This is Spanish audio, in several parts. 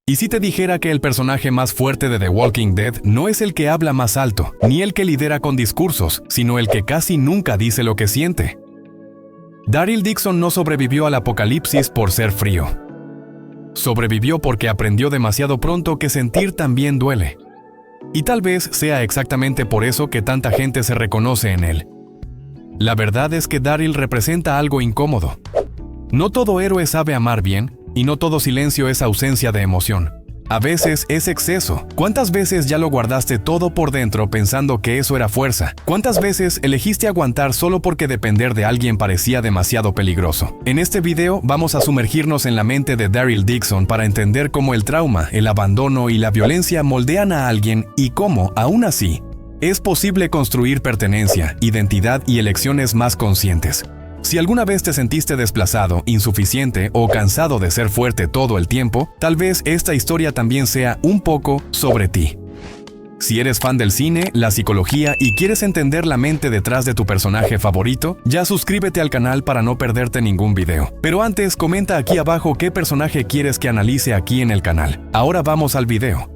¿Y si te dijera que el personaje más fuerte de The Walking Dead no es el que habla más alto, ni el que lidera con discursos, sino el que casi nunca dice lo que siente? Daryl Dixon no sobrevivió al apocalipsis por ser frío. Sobrevivió porque aprendió demasiado pronto que sentir también duele. Y tal vez sea exactamente por eso que tanta gente se reconoce en él. La verdad es que Daryl representa algo incómodo. No todo héroe sabe amar bien, y no todo silencio es ausencia de emoción. A veces es exceso. ¿Cuántas veces ya lo guardaste todo por dentro pensando que eso era fuerza? ¿Cuántas veces elegiste aguantar solo porque depender de alguien parecía demasiado peligroso? En este video vamos a sumergirnos en la mente de Daryl Dixon para entender cómo el trauma, el abandono y la violencia moldean a alguien y cómo, aún así, es posible construir pertenencia, identidad y elecciones más conscientes. Si alguna vez te sentiste desplazado, insuficiente o cansado de ser fuerte todo el tiempo, tal vez esta historia también sea un poco sobre ti. Si eres fan del cine, la psicología y quieres entender la mente detrás de tu personaje favorito, ya suscríbete al canal para no perderte ningún video. Pero antes, comenta aquí abajo qué personaje quieres que analice aquí en el canal. Ahora vamos al video.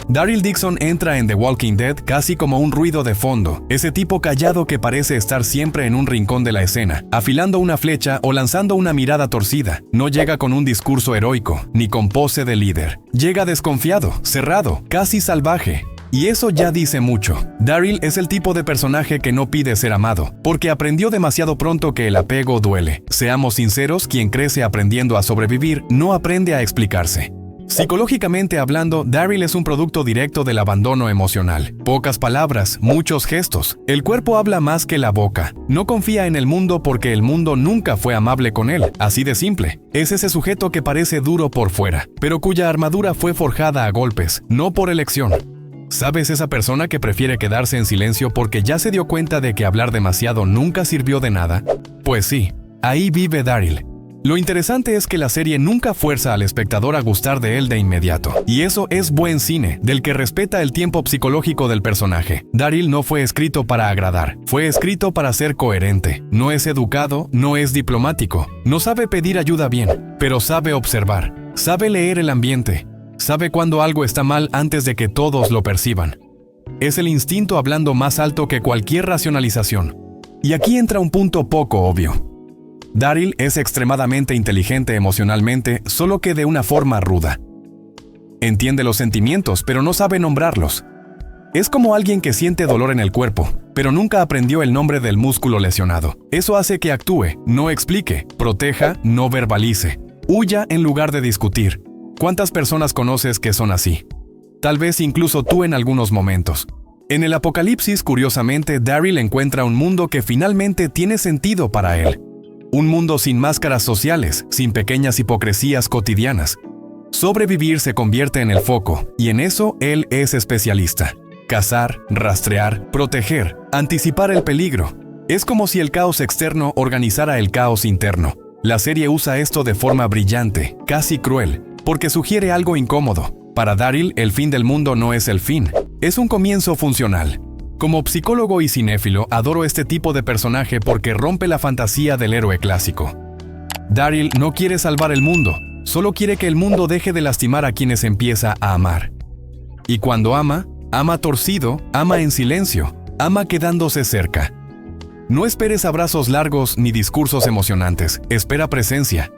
Daryl Dixon entra en The Walking Dead casi como un ruido de fondo, ese tipo callado que parece estar siempre en un rincón de la escena, afilando una flecha o lanzando una mirada torcida. No llega con un discurso heroico, ni con pose de líder. Llega desconfiado, cerrado, casi salvaje. Y eso ya dice mucho. Daryl es el tipo de personaje que no pide ser amado, porque aprendió demasiado pronto que el apego duele. Seamos sinceros, quien crece aprendiendo a sobrevivir no aprende a explicarse. Psicológicamente hablando, Daryl es un producto directo del abandono emocional. Pocas palabras, muchos gestos. El cuerpo habla más que la boca. No confía en el mundo porque el mundo nunca fue amable con él. Así de simple. Es ese sujeto que parece duro por fuera, pero cuya armadura fue forjada a golpes, no por elección. ¿Sabes esa persona que prefiere quedarse en silencio porque ya se dio cuenta de que hablar demasiado nunca sirvió de nada? Pues sí, ahí vive Daryl. Lo interesante es que la serie nunca fuerza al espectador a gustar de él de inmediato. Y eso es buen cine, del que respeta el tiempo psicológico del personaje. Daryl no fue escrito para agradar, fue escrito para ser coherente. No es educado, no es diplomático, no sabe pedir ayuda bien, pero sabe observar, sabe leer el ambiente, sabe cuando algo está mal antes de que todos lo perciban. Es el instinto hablando más alto que cualquier racionalización. Y aquí entra un punto poco obvio. Daryl es extremadamente inteligente emocionalmente, solo que de una forma ruda. Entiende los sentimientos, pero no sabe nombrarlos. Es como alguien que siente dolor en el cuerpo, pero nunca aprendió el nombre del músculo lesionado. Eso hace que actúe, no explique, proteja, no verbalice, huya en lugar de discutir. ¿Cuántas personas conoces que son así? Tal vez incluso tú en algunos momentos. En el apocalipsis, curiosamente, Daryl encuentra un mundo que finalmente tiene sentido para él. Un mundo sin máscaras sociales, sin pequeñas hipocresías cotidianas. Sobrevivir se convierte en el foco, y en eso él es especialista. Cazar, rastrear, proteger, anticipar el peligro. Es como si el caos externo organizara el caos interno. La serie usa esto de forma brillante, casi cruel, porque sugiere algo incómodo. Para Daryl, el fin del mundo no es el fin, es un comienzo funcional. Como psicólogo y cinéfilo, adoro este tipo de personaje porque rompe la fantasía del héroe clásico. Daryl no quiere salvar el mundo, solo quiere que el mundo deje de lastimar a quienes empieza a amar. Y cuando ama, ama torcido, ama en silencio, ama quedándose cerca. No esperes abrazos largos ni discursos emocionantes, espera presencia.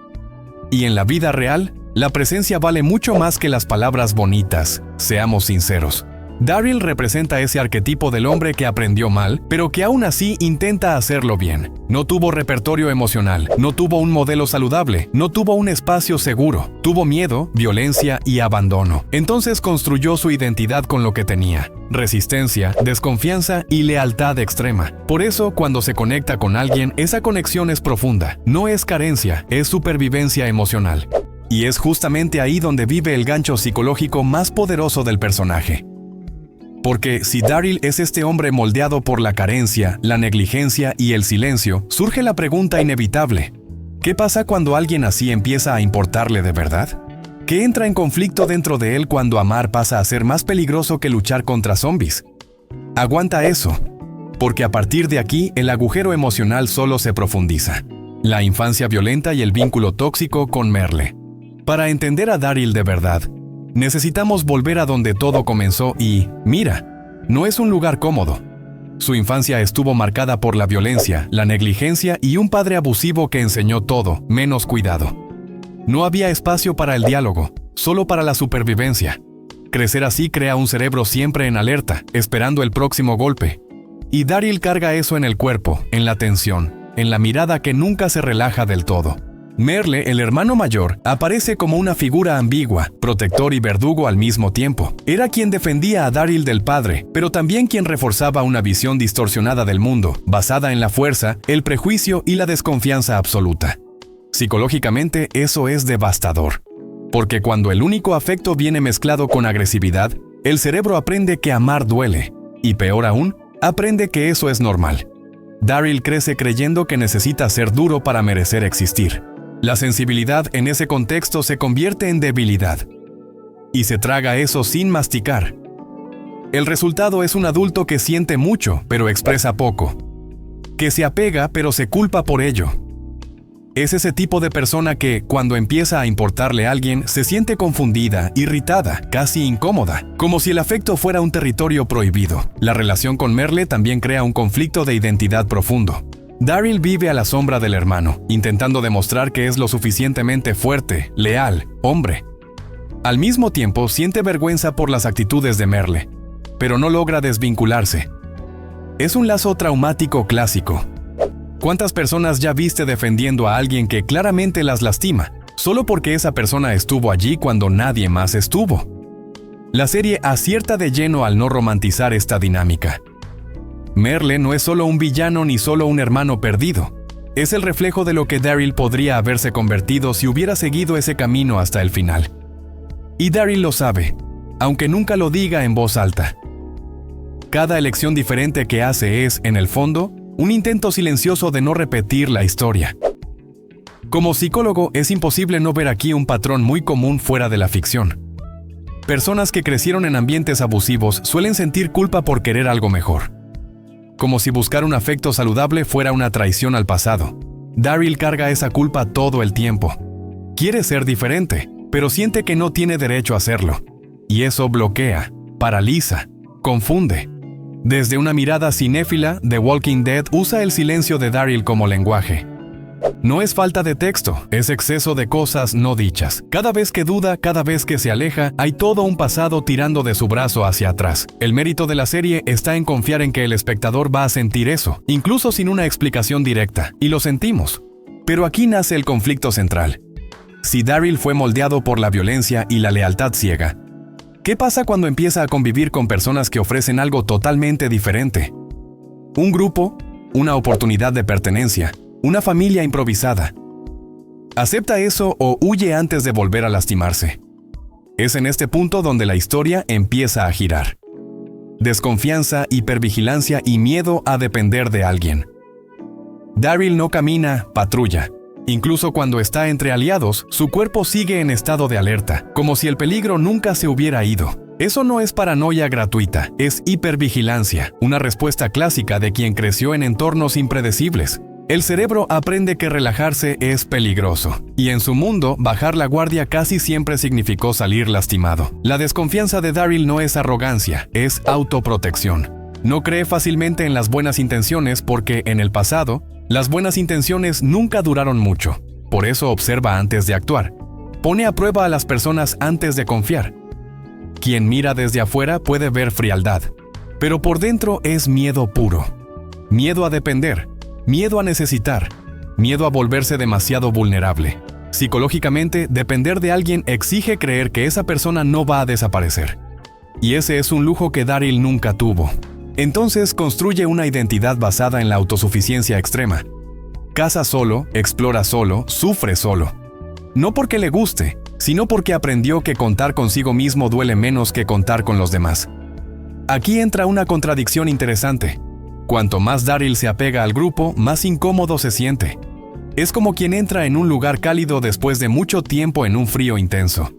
Y en la vida real, la presencia vale mucho más que las palabras bonitas, seamos sinceros. Daryl representa ese arquetipo del hombre que aprendió mal, pero que aún así intenta hacerlo bien. No tuvo repertorio emocional, no tuvo un modelo saludable, no tuvo un espacio seguro, tuvo miedo, violencia y abandono. Entonces construyó su identidad con lo que tenía: resistencia, desconfianza y lealtad extrema. Por eso, cuando se conecta con alguien, esa conexión es profunda. No es carencia, es supervivencia emocional. Y es justamente ahí donde vive el gancho psicológico más poderoso del personaje. Porque si Daryl es este hombre moldeado por la carencia, la negligencia y el silencio, surge la pregunta inevitable: ¿qué pasa cuando alguien así empieza a importarle de verdad? ¿Qué entra en conflicto dentro de él cuando amar pasa a ser más peligroso que luchar contra zombies? Aguanta eso, porque a partir de aquí el agujero emocional solo se profundiza. la infancia violenta y el vínculo tóxico con Merle. Para entender a Daryl de verdad, necesitamos volver a donde todo comenzó y, mira, no es un lugar cómodo. Su infancia estuvo marcada por la violencia, la negligencia y un padre abusivo que enseñó todo, menos cuidado. No había espacio para el diálogo, solo para la supervivencia. Crecer así crea un cerebro siempre en alerta, esperando el próximo golpe. Y Daryl carga eso en el cuerpo, en la tensión, en la mirada que nunca se relaja del todo. Merle, el hermano mayor, aparece como una figura ambigua, protector y verdugo al mismo tiempo. Era quien defendía a Daryl del padre, pero también quien reforzaba una visión distorsionada del mundo, basada en la fuerza, el prejuicio y la desconfianza absoluta. Psicológicamente, eso es devastador. Porque cuando el único afecto viene mezclado con agresividad, el cerebro aprende que amar duele, y peor aún, aprende que eso es normal. Daryl crece creyendo que necesita ser duro para merecer existir. La sensibilidad en ese contexto se convierte en debilidad. Y se traga eso sin masticar. El resultado es un adulto que siente mucho, pero expresa poco. Que se apega, pero se culpa por ello. Es ese tipo de persona que, cuando empieza a importarle a alguien, se siente confundida, irritada, casi incómoda, como si el afecto fuera un territorio prohibido. La relación con Merle también crea un conflicto de identidad profundo. Daryl vive a la sombra del hermano, intentando demostrar que es lo suficientemente fuerte, leal, hombre. Al mismo tiempo, siente vergüenza por las actitudes de Merle, pero no logra desvincularse. Es un lazo traumático clásico. ¿Cuántas personas ya viste defendiendo a alguien que claramente las lastima, solo porque esa persona estuvo allí cuando nadie más estuvo? La serie acierta de lleno al no romantizar esta dinámica. Merle no es solo un villano ni solo un hermano perdido. Es el reflejo de lo que Daryl podría haberse convertido si hubiera seguido ese camino hasta el final. Y Daryl lo sabe, aunque nunca lo diga en voz alta. Cada elección diferente que hace es, en el fondo, un intento silencioso de no repetir la historia. Como psicólogo, es imposible no ver aquí un patrón muy común fuera de la ficción. Personas que crecieron en ambientes abusivos suelen sentir culpa por querer algo mejor. Como si buscar un afecto saludable fuera una traición al pasado. Daryl carga esa culpa todo el tiempo. Quiere ser diferente, pero siente que no tiene derecho a hacerlo. Y eso bloquea, paraliza, confunde. Desde una mirada cinéfila, The Walking Dead usa el silencio de Daryl como lenguaje. No es falta de texto, es exceso de cosas no dichas. Cada vez que duda, cada vez que se aleja, hay todo un pasado tirando de su brazo hacia atrás. El mérito de la serie está en confiar en que el espectador va a sentir eso, incluso sin una explicación directa, y lo sentimos. Pero aquí nace el conflicto central. Si Daryl fue moldeado por la violencia y la lealtad ciega, ¿qué pasa cuando empieza a convivir con personas que ofrecen algo totalmente diferente? Un grupo, una oportunidad de pertenencia, una familia improvisada. ¿Acepta eso o huye antes de volver a lastimarse? Es en este punto donde la historia empieza a girar. Desconfianza, hipervigilancia y miedo a depender de alguien. Daryl no camina, patrulla. Incluso cuando está entre aliados, su cuerpo sigue en estado de alerta, como si el peligro nunca se hubiera ido. Eso no es paranoia gratuita, es hipervigilancia, una respuesta clásica de quien creció en entornos impredecibles. El cerebro aprende que relajarse es peligroso, y en su mundo, bajar la guardia casi siempre significó salir lastimado. La desconfianza de Daryl no es arrogancia, es autoprotección. No cree fácilmente en las buenas intenciones porque, en el pasado, las buenas intenciones nunca duraron mucho. Por eso observa antes de actuar. Pone a prueba a las personas antes de confiar. Quien mira desde afuera puede ver frialdad, pero por dentro es miedo puro. Miedo a depender. Miedo a necesitar, miedo a volverse demasiado vulnerable. Psicológicamente, depender de alguien exige creer que esa persona no va a desaparecer. Y ese es un lujo que Daryl nunca tuvo. Entonces construye una identidad basada en la autosuficiencia extrema. Caza solo, explora solo, sufre solo. No porque le guste, sino porque aprendió que contar consigo mismo duele menos que contar con los demás. Aquí entra una contradicción interesante. Cuanto más Daryl se apega al grupo, más incómodo se siente. Es como quien entra en un lugar cálido después de mucho tiempo en un frío intenso.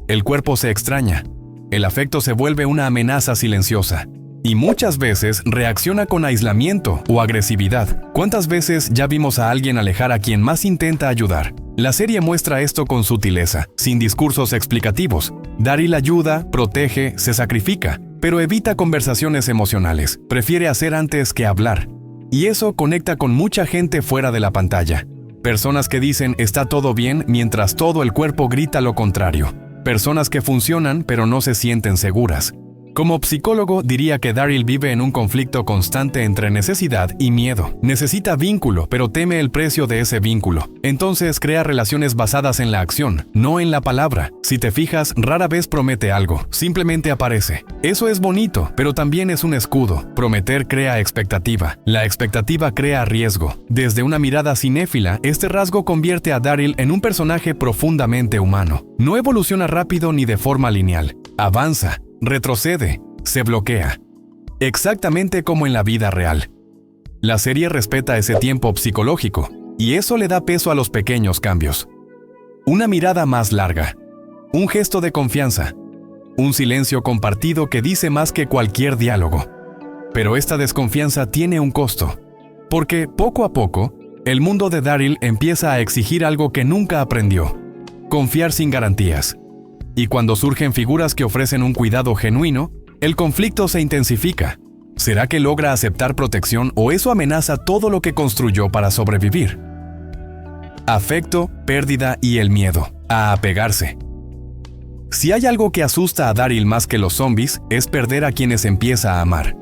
El cuerpo se extraña. El afecto se vuelve una amenaza silenciosa. Y muchas veces reacciona con aislamiento o agresividad. ¿Cuántas veces ya vimos a alguien alejar a quien más intenta ayudar? La serie muestra esto con sutileza, sin discursos explicativos. Daryl ayuda, protege, se sacrifica, pero evita conversaciones emocionales. Prefiere hacer antes que hablar. Y eso conecta con mucha gente fuera de la pantalla. Personas que dicen está todo bien mientras todo el cuerpo grita lo contrario. Personas que funcionan pero no se sienten seguras. Como psicólogo, diría que Daryl vive en un conflicto constante entre necesidad y miedo. Necesita vínculo, pero teme el precio de ese vínculo. Entonces crea relaciones basadas en la acción, no en la palabra. Si te fijas, rara vez promete algo, simplemente aparece. Eso es bonito, pero también es un escudo. Prometer crea expectativa. La expectativa crea riesgo. Desde una mirada cinéfila, este rasgo convierte a Daryl en un personaje profundamente humano. No evoluciona rápido ni de forma lineal. Avanza. Retrocede, se bloquea. Exactamente como en la vida real. La serie respeta ese tiempo psicológico, y eso le da peso a los pequeños cambios. Una mirada más larga, un gesto de confianza, un silencio compartido que dice más que cualquier diálogo. Pero esta desconfianza tiene un costo, porque poco a poco, el mundo de Daryl empieza a exigir algo que nunca aprendió: confiar sin garantías. Y cuando surgen figuras que ofrecen un cuidado genuino, el conflicto se intensifica. ¿Será que logra aceptar protección o eso amenaza todo lo que construyó para sobrevivir? Afecto, pérdida y el miedo a apegarse. Si hay algo que asusta a Daryl más que los zombies, es perder a quienes empieza a amar.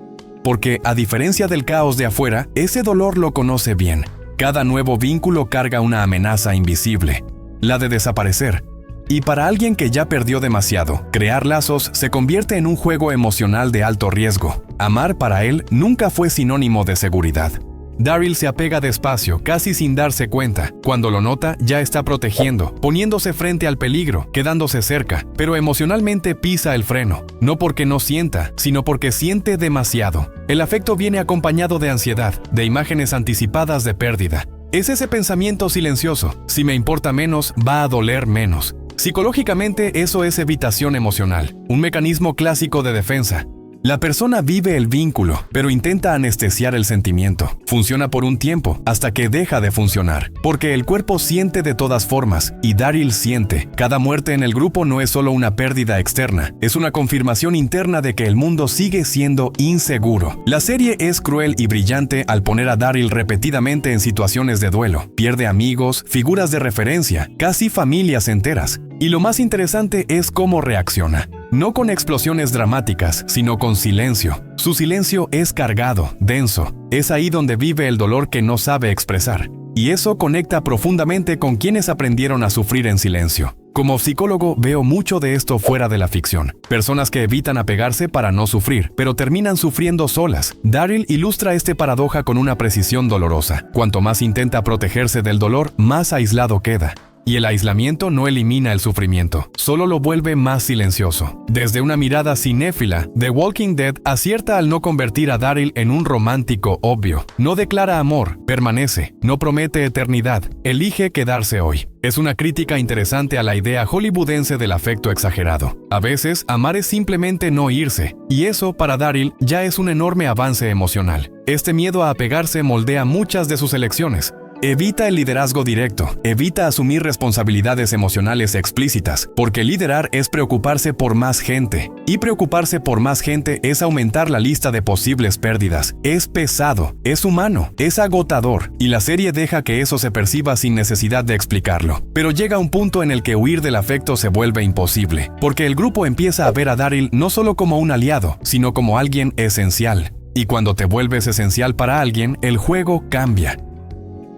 Porque, a diferencia del caos de afuera, ese dolor lo conoce bien. Cada nuevo vínculo carga una amenaza invisible, la de desaparecer. Y para alguien que ya perdió demasiado, crear lazos se convierte en un juego emocional de alto riesgo. Amar para él nunca fue sinónimo de seguridad. Daryl se apega despacio, casi sin darse cuenta. Cuando lo nota, ya está protegiendo, poniéndose frente al peligro, quedándose cerca, pero emocionalmente pisa el freno. No porque no sienta, sino porque siente demasiado. El afecto viene acompañado de ansiedad, de imágenes anticipadas de pérdida. Es ese pensamiento silencioso: si me importa menos, va a doler menos. Psicológicamente, eso es evitación emocional, un mecanismo clásico de defensa. La persona vive el vínculo, pero intenta anestesiar el sentimiento. Funciona por un tiempo, hasta que deja de funcionar, porque el cuerpo siente de todas formas, y Daryl siente. Cada muerte en el grupo no es solo una pérdida externa, es una confirmación interna de que el mundo sigue siendo inseguro. La serie es cruel y brillante al poner a Daryl repetidamente en situaciones de duelo. Pierde amigos, figuras de referencia, casi familias enteras. Y lo más interesante es cómo reacciona. No con explosiones dramáticas, sino con silencio. Su silencio es cargado, denso. Es ahí donde vive el dolor que no sabe expresar. Y eso conecta profundamente con quienes aprendieron a sufrir en silencio. Como psicólogo, veo mucho de esto fuera de la ficción. Personas que evitan apegarse para no sufrir, pero terminan sufriendo solas. Daryl ilustra esta paradoja con una precisión dolorosa. Cuanto más intenta protegerse del dolor, más aislado queda. Y el aislamiento no elimina el sufrimiento, solo lo vuelve más silencioso. Desde una mirada cinéfila, The Walking Dead acierta al no convertir a Daryl en un romántico obvio. No declara amor, permanece, no promete eternidad, elige quedarse hoy. Es una crítica interesante a la idea hollywoodense del afecto exagerado. A veces, amar es simplemente no irse, y eso, para Daryl, ya es un enorme avance emocional. Este miedo a apegarse moldea muchas de sus elecciones. Evita el liderazgo directo, evita asumir responsabilidades emocionales explícitas, porque liderar es preocuparse por más gente, y preocuparse por más gente es aumentar la lista de posibles pérdidas. Es pesado, es humano, es agotador, y la serie deja que eso se perciba sin necesidad de explicarlo. Pero llega un punto en el que huir del afecto se vuelve imposible, porque el grupo empieza a ver a Daryl no solo como un aliado, sino como alguien esencial. Y cuando te vuelves esencial para alguien, el juego cambia.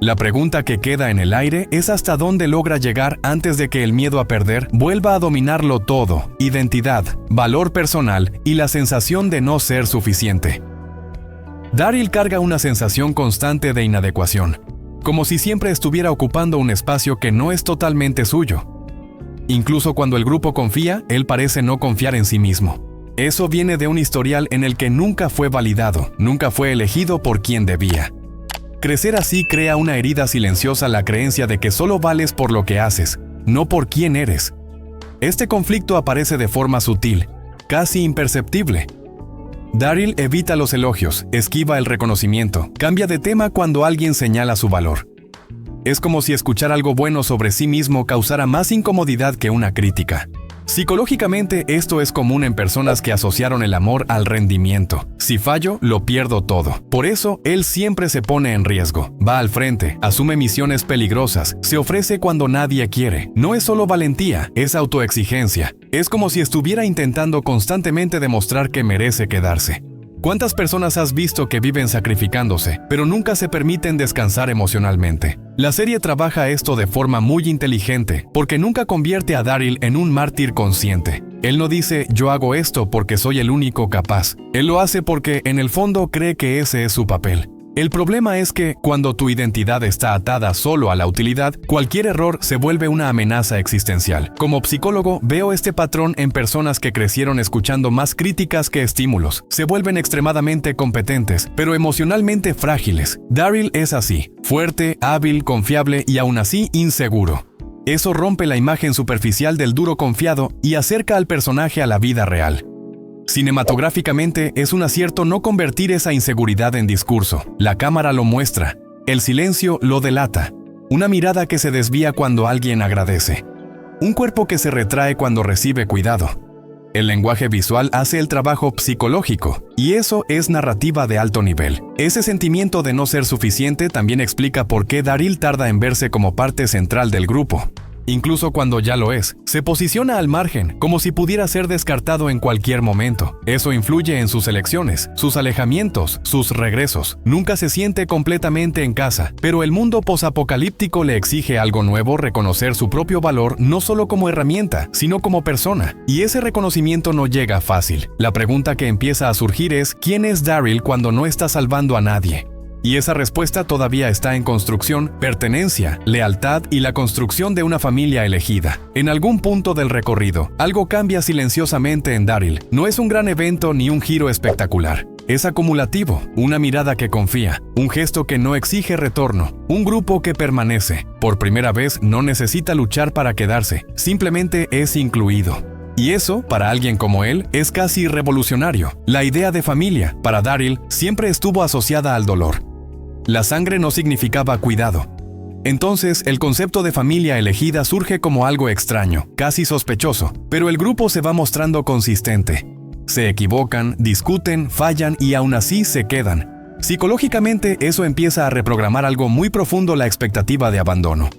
La pregunta que queda en el aire es hasta dónde logra llegar antes de que el miedo a perder vuelva a dominarlo todo: identidad, valor personal y la sensación de no ser suficiente. Daryl carga una sensación constante de inadecuación, como si siempre estuviera ocupando un espacio que no es totalmente suyo. Incluso cuando el grupo confía, él parece no confiar en sí mismo. Eso viene de un historial en el que nunca fue validado, nunca fue elegido por quien debía. Crecer así crea una herida silenciosa, la creencia de que solo vales por lo que haces, no por quién eres. Este conflicto aparece de forma sutil, casi imperceptible. Daryl evita los elogios, esquiva el reconocimiento, cambia de tema cuando alguien señala su valor. Es como si escuchar algo bueno sobre sí mismo causara más incomodidad que una crítica. Psicológicamente, esto es común en personas que asociaron el amor al rendimiento. Si fallo, lo pierdo todo. Por eso, él siempre se pone en riesgo. Va al frente, asume misiones peligrosas, se ofrece cuando nadie quiere. No es solo valentía, es autoexigencia. Es como si estuviera intentando constantemente demostrar que merece quedarse. ¿Cuántas personas has visto que viven sacrificándose, pero nunca se permiten descansar emocionalmente? La serie trabaja esto de forma muy inteligente, porque nunca convierte a Daryl en un mártir consciente. Él no dice, yo hago esto porque soy el único capaz. Él lo hace porque, en el fondo, cree que ese es su papel. El problema es que, cuando tu identidad está atada solo a la utilidad, cualquier error se vuelve una amenaza existencial. Como psicólogo, veo este patrón en personas que crecieron escuchando más críticas que estímulos. Se vuelven extremadamente competentes, pero emocionalmente frágiles. Daryl es así, fuerte, hábil, confiable y aún así inseguro. Eso rompe la imagen superficial del duro confiado y acerca al personaje a la vida real. Cinematográficamente, es un acierto no convertir esa inseguridad en discurso. La cámara lo muestra. El silencio lo delata. Una mirada que se desvía cuando alguien agradece. Un cuerpo que se retrae cuando recibe cuidado. El lenguaje visual hace el trabajo psicológico, y eso es narrativa de alto nivel. Ese sentimiento de no ser suficiente también explica por qué Daryl tarda en verse como parte central del grupo. Incluso cuando ya lo es, se posiciona al margen, como si pudiera ser descartado en cualquier momento. Eso influye en sus elecciones, sus alejamientos, sus regresos. Nunca se siente completamente en casa, pero el mundo posapocalíptico le exige algo nuevo: reconocer su propio valor no solo como herramienta, sino como persona. Y ese reconocimiento no llega fácil. La pregunta que empieza a surgir es, ¿quién es Daryl cuando no está salvando a nadie? Y esa respuesta todavía está en construcción: pertenencia, lealtad y la construcción de una familia elegida. En algún punto del recorrido, algo cambia silenciosamente en Daryl. No es un gran evento ni un giro espectacular. Es acumulativo, una mirada que confía, un gesto que no exige retorno, un grupo que permanece. Por primera vez no necesita luchar para quedarse, simplemente es incluido. Y eso, para alguien como él, es casi revolucionario. La idea de familia, para Daryl, siempre estuvo asociada al dolor. La sangre no significaba cuidado. Entonces, el concepto de familia elegida surge como algo extraño, casi sospechoso, pero el grupo se va mostrando consistente. Se equivocan, discuten, fallan y aún así se quedan. Psicológicamente, eso empieza a reprogramar algo muy profundo: la expectativa de abandono.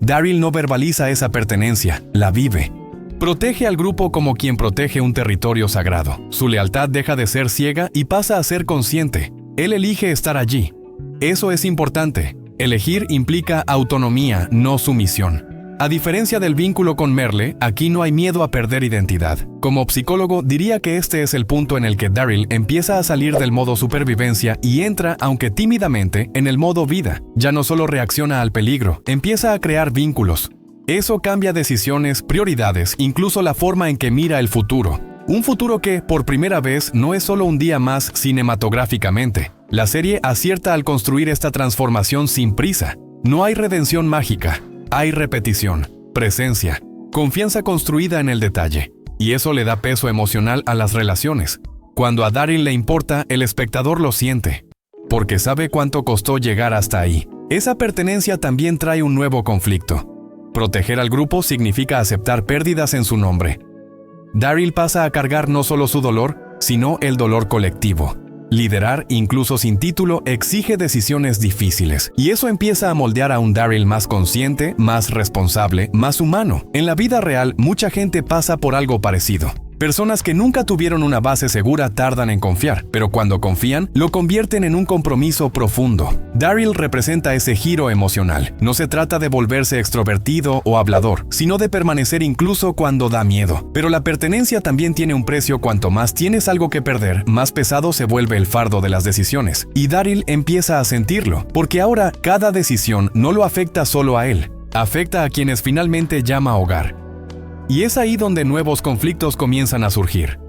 Daryl no verbaliza esa pertenencia, la vive. Protege al grupo como quien protege un territorio sagrado. Su lealtad deja de ser ciega y pasa a ser consciente. Él elige estar allí. Eso es importante. Elegir implica autonomía, no sumisión. A diferencia del vínculo con Merle, aquí no hay miedo a perder identidad. Como psicólogo, diría que este es el punto en el que Daryl empieza a salir del modo supervivencia y entra, aunque tímidamente, en el modo vida. Ya no solo reacciona al peligro, empieza a crear vínculos. Eso cambia decisiones, prioridades, incluso la forma en que mira el futuro. Un futuro que, por primera vez, no es solo un día más cinematográficamente. La serie acierta al construir esta transformación sin prisa. No hay redención mágica, hay repetición, presencia, confianza construida en el detalle. Y eso le da peso emocional a las relaciones. Cuando a Daryl le importa, el espectador lo siente, porque sabe cuánto costó llegar hasta ahí. Esa pertenencia también trae un nuevo conflicto. Proteger al grupo significa aceptar pérdidas en su nombre. Daryl pasa a cargar no solo su dolor, sino el dolor colectivo. Liderar, incluso sin título, exige decisiones difíciles. Y eso empieza a moldear a un Daryl más consciente, más responsable, más humano. En la vida real, mucha gente pasa por algo parecido. Personas que nunca tuvieron una base segura tardan en confiar, pero cuando confían, lo convierten en un compromiso profundo. Daryl representa ese giro emocional. No se trata de volverse extrovertido o hablador, sino de permanecer incluso cuando da miedo. Pero la pertenencia también tiene un precio. Cuanto más tienes algo que perder, más pesado se vuelve el fardo de las decisiones. Y Daryl empieza a sentirlo, porque ahora cada decisión no lo afecta solo a él, afecta a quienes finalmente llama hogar. Y es ahí donde nuevos conflictos comienzan a surgir.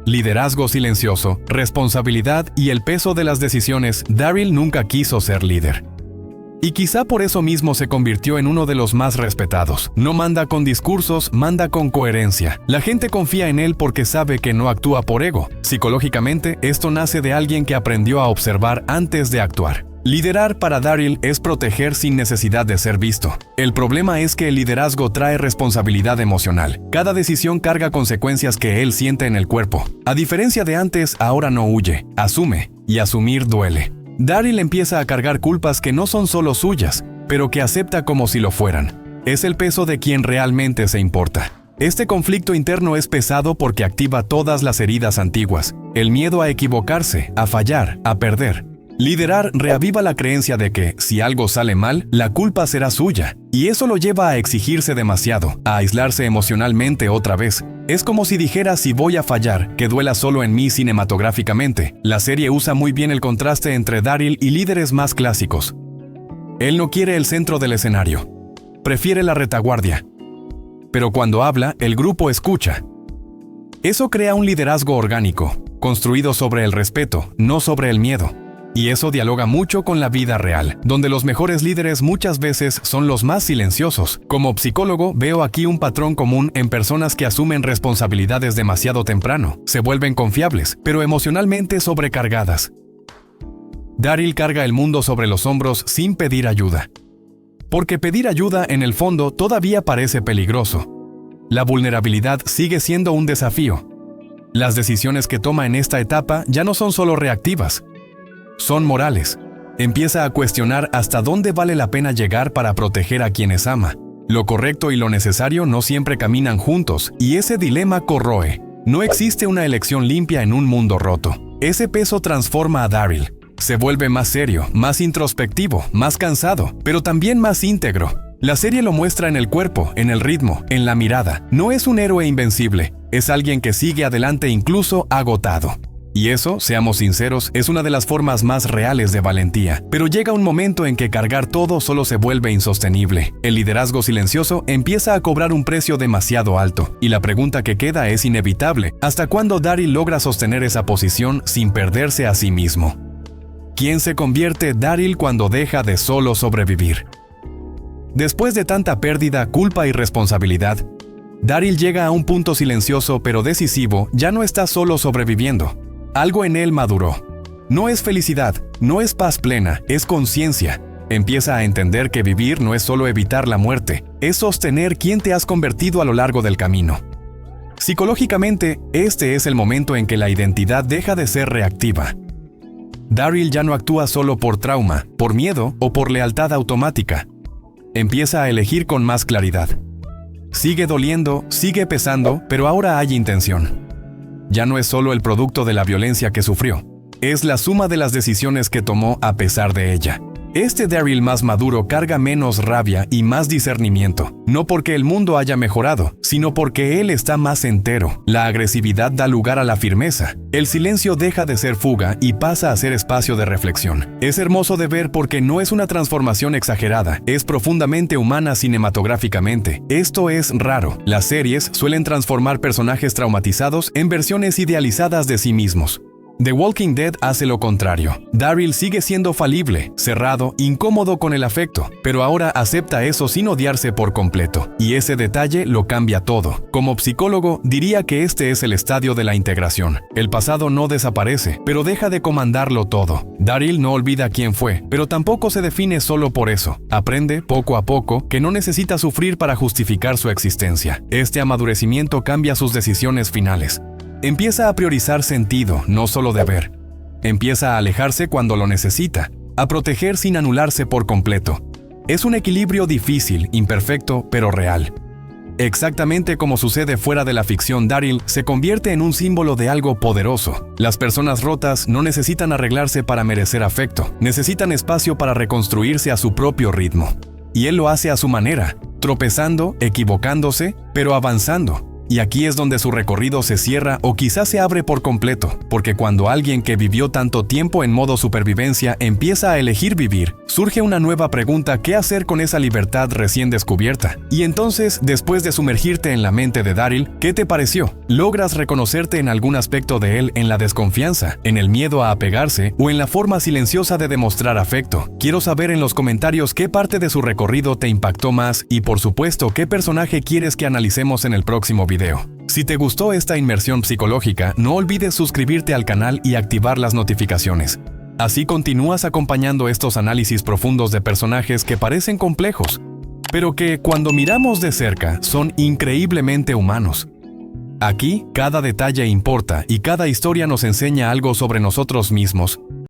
Liderazgo silencioso, responsabilidad y el peso de las decisiones. Daryl nunca quiso ser líder. Y quizá por eso mismo se convirtió en uno de los más respetados. No manda con discursos, manda con coherencia. La gente confía en él porque sabe que no actúa por ego. Psicológicamente, esto nace de alguien que aprendió a observar antes de actuar. Liderar para Daryl es proteger sin necesidad de ser visto. El problema es que el liderazgo trae responsabilidad emocional. Cada decisión carga consecuencias que él siente en el cuerpo. A diferencia de antes, ahora no huye, asume, y asumir duele. Daryl empieza a cargar culpas que no son solo suyas, pero que acepta como si lo fueran. Es el peso de quien realmente se importa. Este conflicto interno es pesado porque activa todas las heridas antiguas. El miedo a equivocarse, a fallar, a perder. Liderar reaviva la creencia de que, si algo sale mal, la culpa será suya. Y eso lo lleva a exigirse demasiado, a aislarse emocionalmente otra vez. Es como si dijera si voy a fallar, que duela solo en mí cinematográficamente. La serie usa muy bien el contraste entre Daryl y líderes más clásicos. Él no quiere el centro del escenario. Prefiere la retaguardia. Pero cuando habla, el grupo escucha. Eso crea un liderazgo orgánico, construido sobre el respeto, no sobre el miedo. Y eso dialoga mucho con la vida real, donde los mejores líderes muchas veces son los más silenciosos. Como psicólogo, veo aquí un patrón común en personas que asumen responsabilidades demasiado temprano. Se vuelven confiables, pero emocionalmente sobrecargadas. Daryl carga el mundo sobre los hombros sin pedir ayuda. Porque pedir ayuda, en el fondo, todavía parece peligroso. La vulnerabilidad sigue siendo un desafío. Las decisiones que toma en esta etapa ya no son solo reactivas. Son morales. Empieza a cuestionar hasta dónde vale la pena llegar para proteger a quienes ama. Lo correcto y lo necesario no siempre caminan juntos, y ese dilema corroe. No existe una elección limpia en un mundo roto. Ese peso transforma a Daryl. Se vuelve más serio, más introspectivo, más cansado, pero también más íntegro. La serie lo muestra en el cuerpo, en el ritmo, en la mirada. No es un héroe invencible, es alguien que sigue adelante incluso agotado. Y eso, seamos sinceros, es una de las formas más reales de valentía. Pero llega un momento en que cargar todo solo se vuelve insostenible. El liderazgo silencioso empieza a cobrar un precio demasiado alto. Y la pregunta que queda es inevitable. ¿Hasta cuándo Daryl logra sostener esa posición sin perderse a sí mismo? ¿Quién se convierte Daryl cuando deja de solo sobrevivir? Después de tanta pérdida, culpa y responsabilidad, Daryl llega a un punto silencioso pero decisivo. Ya no está solo sobreviviendo. Algo en él maduró. No es felicidad, no es paz plena, es conciencia. Empieza a entender que vivir no es solo evitar la muerte, es sostener quién te has convertido a lo largo del camino. Psicológicamente, este es el momento en que la identidad deja de ser reactiva. Daryl ya no actúa solo por trauma, por miedo o por lealtad automática. Empieza a elegir con más claridad. Sigue doliendo, sigue pesando, pero ahora hay intención. Ya no es solo el producto de la violencia que sufrió, es la suma de las decisiones que tomó a pesar de ella. Este Daryl más maduro carga menos rabia y más discernimiento, no porque el mundo haya mejorado, sino porque él está más entero. La agresividad da lugar a la firmeza, el silencio deja de ser fuga y pasa a ser espacio de reflexión. Es hermoso de ver porque no es una transformación exagerada, es profundamente humana cinematográficamente. Esto es raro. Las series suelen transformar personajes traumatizados en versiones idealizadas de sí mismos. The Walking Dead hace lo contrario. Daryl sigue siendo falible, cerrado, incómodo con el afecto, pero ahora acepta eso sin odiarse por completo. Y ese detalle lo cambia todo. Como psicólogo, diría que este es el estadio de la integración. El pasado no desaparece, pero deja de comandarlo todo. Daryl no olvida quién fue, pero tampoco se define solo por eso. Aprende, poco a poco, que no necesita sufrir para justificar su existencia. Este amadurecimiento cambia sus decisiones finales. Empieza a priorizar sentido, no solo deber. Empieza a alejarse cuando lo necesita, a proteger sin anularse por completo. Es un equilibrio difícil, imperfecto, pero real. Exactamente como sucede fuera de la ficción, Daryl se convierte en un símbolo de algo poderoso. Las personas rotas no necesitan arreglarse para merecer afecto, necesitan espacio para reconstruirse a su propio ritmo. Y él lo hace a su manera, tropezando, equivocándose, pero avanzando. Y aquí es donde su recorrido se cierra o quizás se abre por completo, porque cuando alguien que vivió tanto tiempo en modo supervivencia empieza a elegir vivir, surge una nueva pregunta: ¿qué hacer con esa libertad recién descubierta? Y entonces, después de sumergirte en la mente de Daryl, ¿qué te pareció? ¿Logras reconocerte en algún aspecto de él, en la desconfianza, en el miedo a apegarse o en la forma silenciosa de demostrar afecto? Quiero saber en los comentarios qué parte de su recorrido te impactó más y, por supuesto, qué personaje quieres que analicemos en el próximo video. Si te gustó esta inmersión psicológica, no olvides suscribirte al canal y activar las notificaciones. Así continúas acompañando estos análisis profundos de personajes que parecen complejos, pero que, cuando miramos de cerca, son increíblemente humanos. Aquí, cada detalle importa y cada historia nos enseña algo sobre nosotros mismos